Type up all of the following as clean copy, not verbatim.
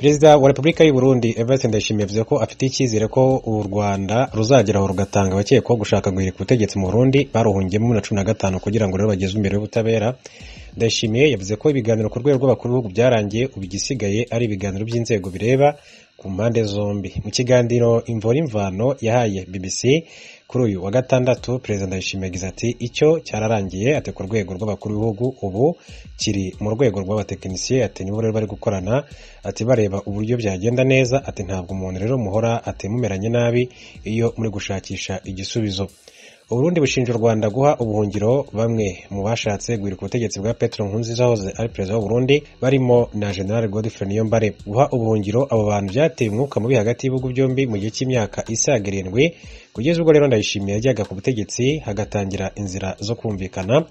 Perezida wa Repubulika y'u Burundi Evariste Ndayishimiye yavuze ko afite icyizere ko u Rwanda ruzageraho rugatanga abakekwaho gushaka guhirika ubutegetsi mu Burundi baruhungiyemo muri 2015 kugira ngo rero bageze imbere y'ubutabera. Ndayishimiye yavuze ko ibiganiro ku rwego rw'abakuru b'ibihugu byarangiye, ubigisigaye ari ibiganiro by'inzego bireba ku mpande zombi. Mu kiganiro imvura imvano yahaye BBC kuri uyu wa gatandatu, Perezida Ndayishimiye yagize ati icyo cyararangiye, ati ku rwego rw'abakuru b'ibihugu ubu kiri mu rwego rw'abatekinisiye, ati nibo rero bari gukorana, ati bareba uburyo byagenda neza, ati ntabwo umuntu rero muhora ati mumeranye nabi iyo muri gushakisha igisubizo. Uburundi bushinja u Rwanda guha ubuhungiro bamwe mu bashatse guhirika ubutegetsi bwa Petro Nkurunziza wahoze ari perezida w'u Burundi, barimo na General Godfrey Niyombare. Guha ubuhungiro abo bantu byateye umwuka mubi hagati y'ibihugu byombi mu gihe cy'imyaka isaga 7, kugeza ubwo rero Ndayishimiye yajyaga ku butegetsi hagatangira inzira zo kumvikana.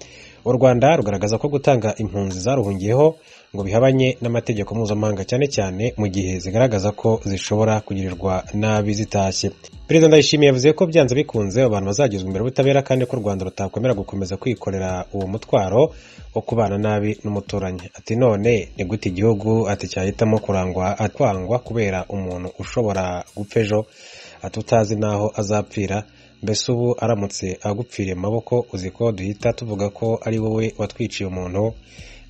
U Rwanda rugaragaza ko gutanga impunzi zaruhungiyeho ngo bihabanye n'amategeko mpuzamahanga, cyane cyane mu gihe zigaragaza ko zishobora kugirirwa nabi zitashye. Perezida Ndayishimiye yavuze ko byanze bikunze abantu bazagezwa imbere y'ubutabera, kandi ko u Rwanda rutakwemera gukomeza kwikorera uwo mutwaro wo kubana nabi n'umuturanyi. Ati none ni gute igihugu ati cyahitamo kurangwa atwangwa kubera umuntu ushobora gupfa ejo, atutazi naho azapfira? Mbese ubu aramutse agupfiriye amaboko uzi ko duhita tuvuga ko ari wowe watwiciye umuntu?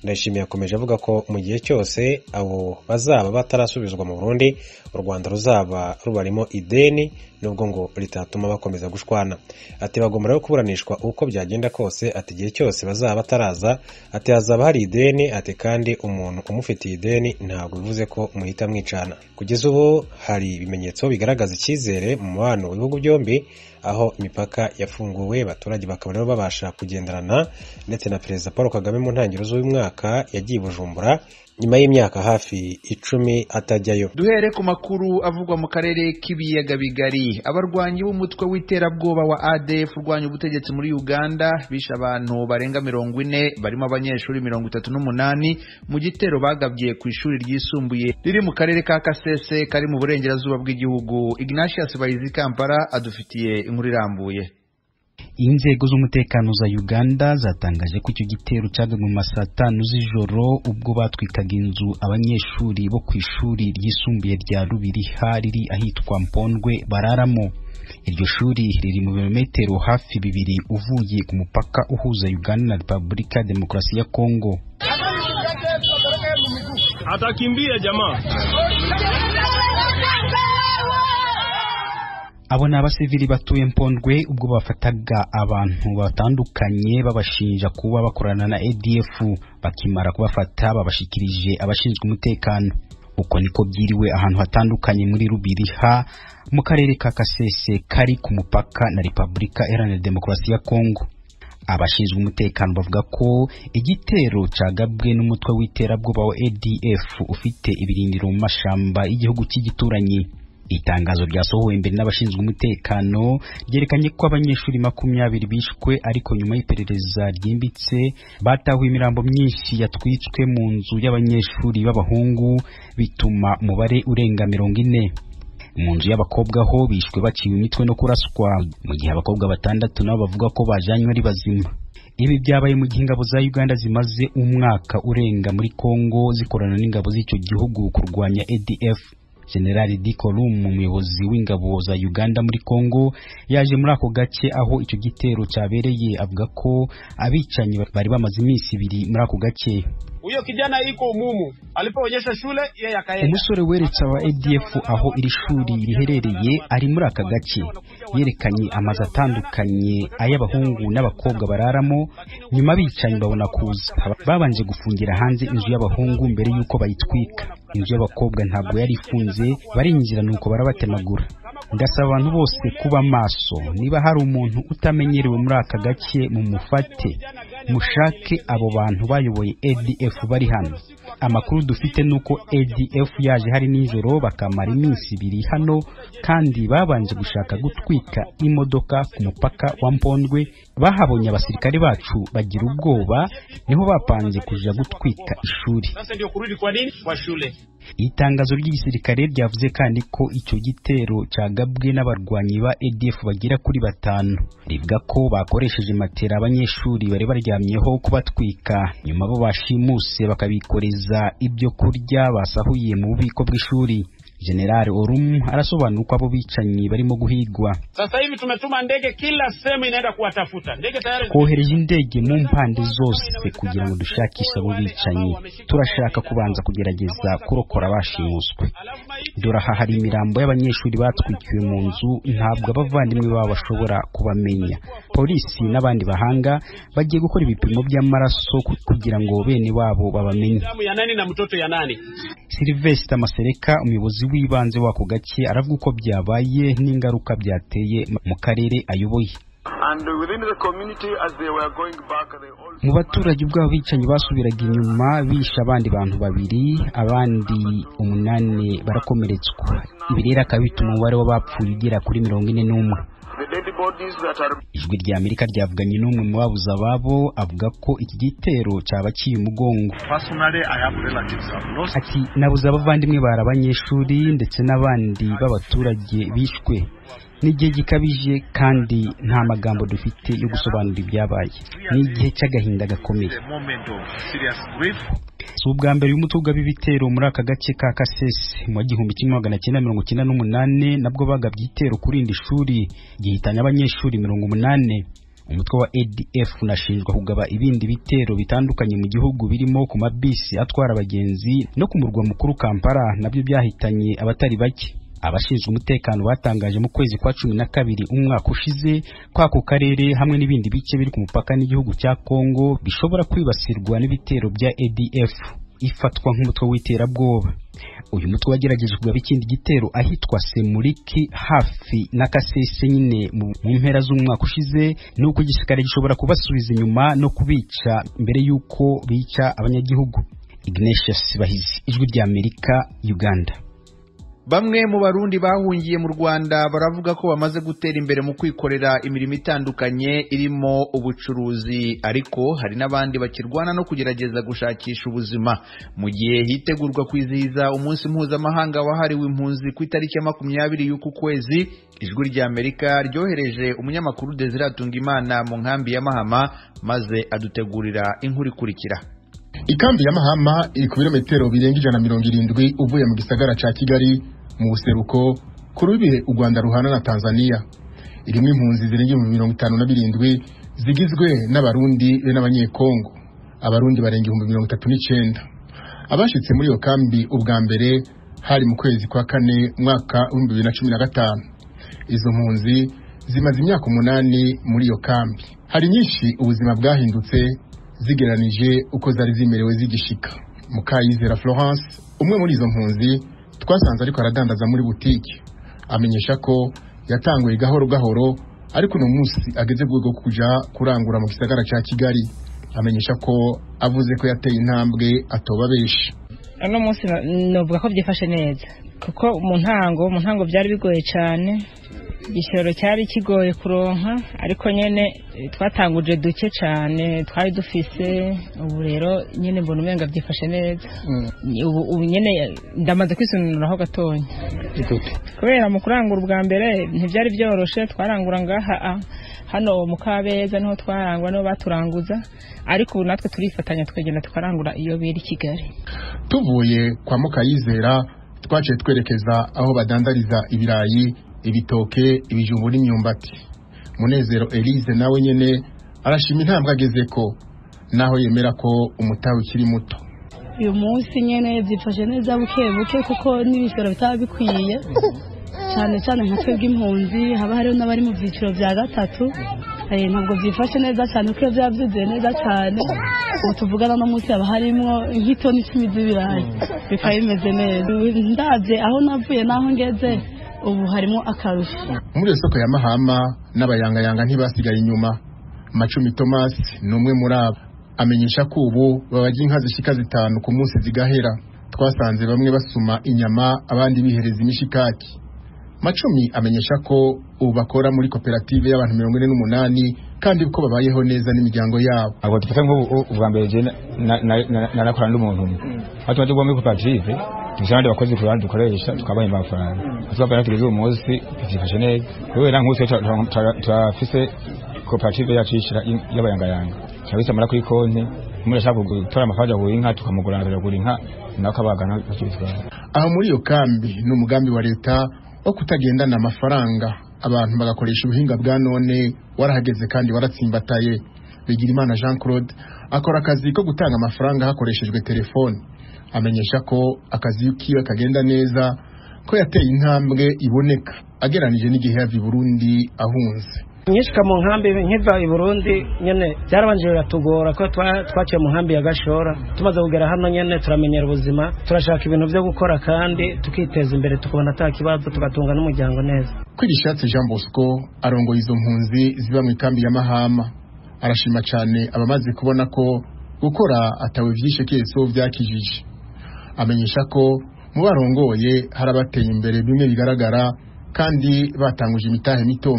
Ndayishimiye yakomeje avuga ko mu gihe cyose abo bazaba batarasubizwa mu Burundi, u Rwanda ruzaba rubarimo ideni nubwo ngo ritatuma bakomeza gushwana. Ati bagomba rero kuburanishwa uko byagenda kose, ati igihe cyose bazaba bataraza, ati hazaba hari ideni, ati kandi umuntu umufitiye ideni ntabwo bivuze ko muhita mwicana. Kugeza ubu hari ibimenyetso bigaragaza icyizere mu mubano w'ibihugu byombi, aho imipaka yafunguwe, abaturage bakaba rero babasha kugenderana, ndetse na Perezida Paul Kagame mu ntangiriro z'uyu mwaka yagiye Bujumbura nyuma y'imyaka hafi 10 atajyayo. Duhere ku makuru avugwa mu karere k'ibiyaga bigari. Abarwanyi b'umutwe w'iterabwoba wa ADF urwanya ubutegetsi muri Uganda bisha abantu barenga 40 barimo abanyeshuri 38 mu gitero bagabye ku ishuri ryisumbuye riri mu karere ka Kasese kari mu burengerazuba bw'igihugu. Ignatius Bayizi Kampala adufitiye inkuru irambuye. Inzego z'umutekano za Uganda zatangaje ko icyo gitero cyagabwe mu masaa 5 z'ijoro ubwo batwikaga inzu abanyeshuri bo ku ishuri ryisumbuye rya Rubiriha riri ahitwa Mpondwe bararamo. Iryo shuri riri mu birometero hafi 2 uvuye ku mupaka uhuza Uganda na Repubulika ya Demokarasi ya Kongo. Atakimbia jamaa. Abo ni abasivili batuye Mpondwe ubwo bafataga abantu batandukanye babashinja kuba bakorana na ADF. Bakimara kubafata babashikirije abashinzwe umutekano. Uko niko byiriwe ahantu hatandukanye muri Rubiriha mu karere ka Kasese kari ku mupaka na Repubulika Iharanira Demokarasi ya Kongo. Abashinzwe umutekano bavuga ko igitero cyagabwe n'umutwe w'iterabwoba wa ADF ufite ibirindiro mu mashamba y'igihugu cy'igituranyi. Itangazo ryasohowe imbere n'abashinzwe umutekano ryerekanye ko abanyeshuri 20 bishwe, ariko nyuma y'iperereza ryimbitse batahuye imirambo myinshi yatwitswe mu nzu y'abanyeshuri b'abahungu, bituma umubare urenga 40. Mu nzu y'abakobwa ho bishwe baciwe imitwe no kuraswa, mu gihe abakobwa 6 nabo bavuga ko bajanywe ari bazima. Ibi byabaye mu gihe ingabo za Uganda zimaze umwaka urenga muri Kongo zikorana n'ingabo z'icyo gihugu kurwanya ADF. General Dikolum, umuyobozi w'ingabo za Uganda muri Kongo, yaje muri ako gace aho icyo gitero cyabereye, avuga ko abicanyi bari bamaze iminsi 2 muri ako gace. Uyo kijana iko umumu alipoonyesha shule yeye akaenda. Umusore weretse aba ADF aho iri shuri riherereye ari muri aka gace, yerekanye amazu atandukanye ay'abahungu n'abakobwa bararamo. Nyuma abicanyi babona kuza, babanje gufungira hanze inzu y'abahungu mbere yuko bayitwika. Inzu y'abakobwa ntabwo yari ifunze, barinjira nuko barabatemagura. Ndasaba abantu bose kuba maso, niba hari umuntu utamenyerewe muri aka gace mumufate, mushake abo bantu bayoboye ADF bari hano. Amakuru dufite nuko ADF yaje hari nijoro bakamara iminsi 2 hano, kandi babanje gushaka gutwika imodoka ku mupaka wa Mpondwe. Bahabonye abasirikare bacu bagira ubwoba, niho bapanze kuja gutwika ishuri. Sasa ndio kurudi kwa nini kwa shule. Itangazo ry'igisirikare ryavuze kandi ko icyo gitero cyagabwe n'abarwanyi ba ADF bagera kuri 5 rivuga ko bakoresheje matera abanyeshuri bari baryamyeho kubatwika nyuma bo bashimuse bakabikoreza ibyo kurya basahuye mu bubiko bw'ishuri. General Orum arasobanura uko abo bicanyi barimo guhigwa. Sasa hivi tumetuma ndege kila sehemu inaenda kuwatafuta. Ndege tayari kohereje indege mu mpande zose kugira ngo dushakishe abo bicanyi. Turashaka kubanza kugerageza kurokora bashimuswe. Doraha hari imirambo y'abanyeshuri batwikiwe mu nzu, ntabwo abavandimwe babo bashobora kubamenya. Polisi n'abandi bahanga bagiye gukora ibipimo by'amaraso kugira ngo bene wabo babamenye. Sylvester Masereka, umuyobozi w'ibanze wako gace, aravuga uko byabaye n'ingaruka byateye mu karere ayoboye. Mu baturage ubwabo bicanyi basubiraga inyuma bisha abandi bantu 2, abandi 8 barakomeretswa. Ibi rero akabituma umubare w'abapfuye ugera kuri 41. Ijwi rya Amerika ryavuganye n'umwe mu babuze ababo, avuga ko iki gitero cyabaciye umugongo. Ati nabuze abavandimwe bari abanyeshuri ndetse n'abandi b'abaturage bishwe. N'igihe gikabije kandi nta magambo dufite yo gusobanura ibyabaye. Ni igihe cy'agahinda gakomeye. Si ubwa mbere y'umutwe w'ibitero muri aka gace ka Kasese. Mu 1998 nabwo bagabye igitero kuri indi shuri gihitanye abanyeshuri 80. Umutwe wa ADF unashinjwa kugaba ibindi bitero bitandukanye mu gihugu birimo ku mabisi atwara abagenzi no ku murwa mukuru Kampala, nabyo byahitanye abatari bake. Abashinzwe umutekano batangaje mu kwezi kwa 12 umwaka ushize kwako karere hamwe n'ibindi bice biri ku mupaka n'igihugu cya Kongo bishobora kwibasirwa n'ibitero bya ADF ifatwa nk'umutwe w'iterabwoba. Uyu mutwe wagerageje kugaba ikindi gitero ahitwa Semuriki hafi na Kasese nyine mu mpera z'umwaka ushize, nuko igisirikare gishobora kubasubiza inyuma no kubica mbere yuko bica abanyagihugu. Ignatius Bahizi, Ijwi rya Amerika, Uganda. Bamwe mu Barundi bahungiye mu Rwanda baravuga ko bamaze gutera imbere mu kwikorera imirimo itandukanye irimo ubucuruzi, ariko hari n'abandi bakirwana no kugerageza gushakisha ubuzima. Mu gihe hitegurwa kwizihiza umunsi mpuzamahanga wahariwe impunzi ku itariki ya 20 y'uku kwezi, Ijwi rya Amerika ryohereje umunyamakuru Desire Atungimana mu nkambi ya Mahama maze adutegurira inkuru ikurikira. Ikambi ya Mahama iri ku birometero birenga 170 uvuye mu gisagara ca Kigali mu buseruko ku rubibe u Rwanda ruhana na Tanzania. Irimo impunzi zirenga 57 zigizwe n'abarundi be n'abanyekongo. Abarundi barenga 39. Abashitse muri iyo kambi ubwa mbere hari mu kwezi kwa 4 mwaka 2015. Izo mpunzi zimaze imyaka 8 muri iyo kambi. Hari nyinshi ubuzima bwahindutse zigeranije uko zari zimerewe zigishika. Mukayizera Florence, umwe muri izo mpunzi twasanze ariko aradandaza muri butiki, amenyesha ko yatanguye gahoro gahoro ariko no munsi ageze bwo kuja kurangura mu gisagara ca Kigali. Amenyesha ko avuze ko yateye intambwe atoba beshi. Ano munsi novuga ko byifashe neza kuko mu ntango byari bigoye cyane. Igishoro cyari kigoye kuronka, ariko nyene twatanguje duke cyane twari dufise. Ubu rero nyene mbona umenga byifashe neza. Ubu nyene ndamaze kwisunuraho gatonya kubera mu kurangura ubwa mbere ntibyari byoroshe. Twarangura ngaha hano mu Kabeza niho twarangwa no baturanguza, ariko ubu natwe turifatanya twegenda tukarangura iyo biri Kigali. Tuvuye kwa Mukayizera twaciye twerekeza aho badandariza ibirayi, ibitoke, ibijumbu n'imyumbati. Munezero Elise nawe nyene arashima intambwe agezeko, naho yemera ko umutawe ukiri muto. Uyu munsi nyene byifashe neza buke kuko n'ibisoro bitaba bikwiye cyane nka twebwe impunzi. Haba hariho n'abari mu byiciro bya gatatu, ntabwo byifashe neza cyane kuko byabyize neza cyane. Ubu tuvugana no munsi haba harimo nk'itoni 10 z'ibirayi, bikaba bimeze neza. Ndabye aho navuye naho ngeze ubu harimo akarusho. Muri isoko ya Mahama n'abayangayanga ntibasigaye inyuma. Macumi Thomas numwe muri abo amenyesha ko ubu babaje inka zishika 5 ku munsi zigahera. Twasanze bamwe basuma inyama abandi bihereza imishikaki. Macumi amenyesha ko ubu bakora muri koperative y'abantu 48 kandi ko babayeho neza n'imiryango yabo. Abo dufata nk'ubu ubwa mbere je narakora n'umuntu umwe hatumaze kuba muri koperative dusanga abakozi ku bandi dukoresha tukabaha amafaranga tuzabana tugeze umunsi byifashe neza kubera nk'uko turafise koperative yacu yishira y'abayangayanga cyabise amara kuri konti umuntu ashaka gutora amafaranga ku inka tukamugurana biragura inka nakabagana bakibitwara. Aho muri iyo kambi n'umugambi wa leta wo kutagendana amafaranga abantu bagakoresha ubuhinga bwa none warahageze kandi waratsimbataye. Bigirimana Jean Claude akora akazi ko gutanga amafaranga hakoreshejwe telefone, amenyesha ko akazi kiwe kagenda neza, ko yateye intambwe iboneka ageranije n'igihe yavi Burundi ahunze. Nyishika mu nkambi nkiva i Burundi nyene byarabanje biratugora ko twaciye mu nkambi ya Gashora, tumaze kugera hano nyene turamenyera ubuzima, turashaka ibintu byo gukora kandi tukiteza imbere tukabona atakibazo tugatunga n'umuryango neza. Kwirishatse Jean Bosco arongoye izo mpunzi ziba mu kambi ya Mahama, arashima cyane abamaze kubona ko gukora atawe vyishe keso vyakijije. Amenyesha ko mu barongoye harabateye imbere bimwe bigaragara kandi batanguje imitahe mito.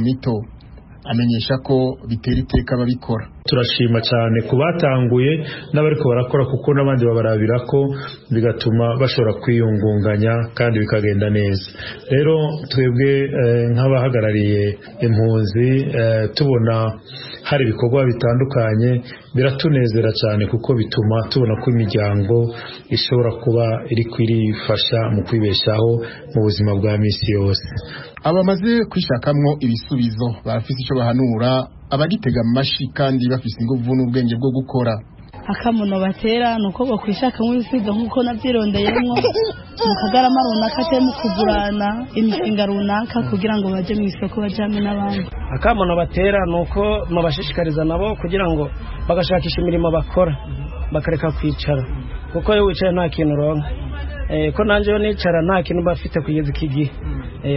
Amenyesha ko bitera iteka babikora. Turashima cyane kubatanguye n'abariko barakora kuko nabandi babarabira ko bigatuma bashobora kwiyungunganya kandi bikagenda neza. Rero twebwe nk'abahagarariye impunzi tubona hari ibikorwa bitandukanye biratunezera cyane kuko bituma tubona ko imiryango ishobora kuba iri kwirifasha mu kwibeshaho mu buzima bwa misi yose. Abamaze kwishakamwo ibisubizo barafise ico bahanura abagitega amashi kandi bafise inguvu n'ubwenge bwo gukora. Akamuno batera nuko bo kwishakamwo ibisubizo nkuko navyirondeyemwo mu kagarama runaka cyangwa kugurana imishinga runaka kugira ngo baje mu isoko bajame n'abandi. Akamuno batera nuko mabashishikariza nabo kugira ngo bagashakisha imirimo bakora bakareka kwicara kuko iyo wicaye nta kintu uronka. Ko nanje yo nicara nta kintu bafite kugeza iki gihe,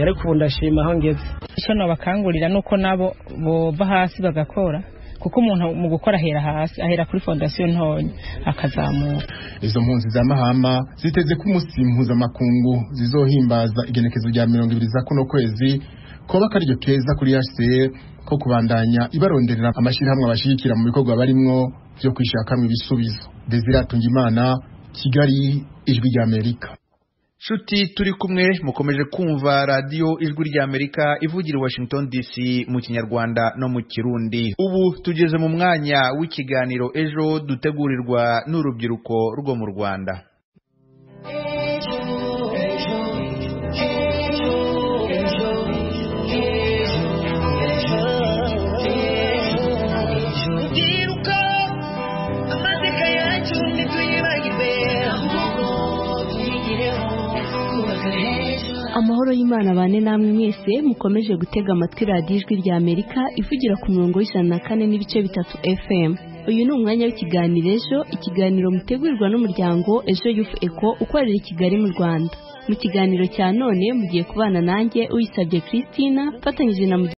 ariko ubu ndashima aho ngeze. Icyo nabakangurira nuko nabo bova hasi bagakora kuko umuntu mu gukora ahera hasi, ahera kuri fondation ntonya akazamuka. Izo mpunzi za Mahama ziteze ko umunsi mpuzamakungu zizohimbaza igenekezo rya 20 za kuno kwezi ko bakaryo keza kuri HCR ko kubandanya ibaronderera amashirahamwe abashikira mu bikorwa barimwo byo kwishakamwe ibisubizo. Desire Tungimana, Kigali, Ijwi rya Amerika. Shuti turi kumwe mukomeje kumva radio Ijwi rya Amerika ivugira Washington DC mu Kinyarwanda no mu Kirundi. Ubu tugeze mu mwanya w'ikiganiro ejo dutegurirwa n'urubyiruko rwo mu Rwanda. Amahoro y'Imana bane namwe mwese mukomeje gutega amatwi radio Ijwi rya Amerika ivugira ku murongo w'104.3 FM. Uyu ni umwanya w'ikiganiro ejo, ikiganiro mutegurirwa n'umuryango Ejo Youth Eco ukorera i Kigali mu Rwanda. Mu kiganiro cya none mugiye kubana nanjye Uyisabye Christina fatanyije na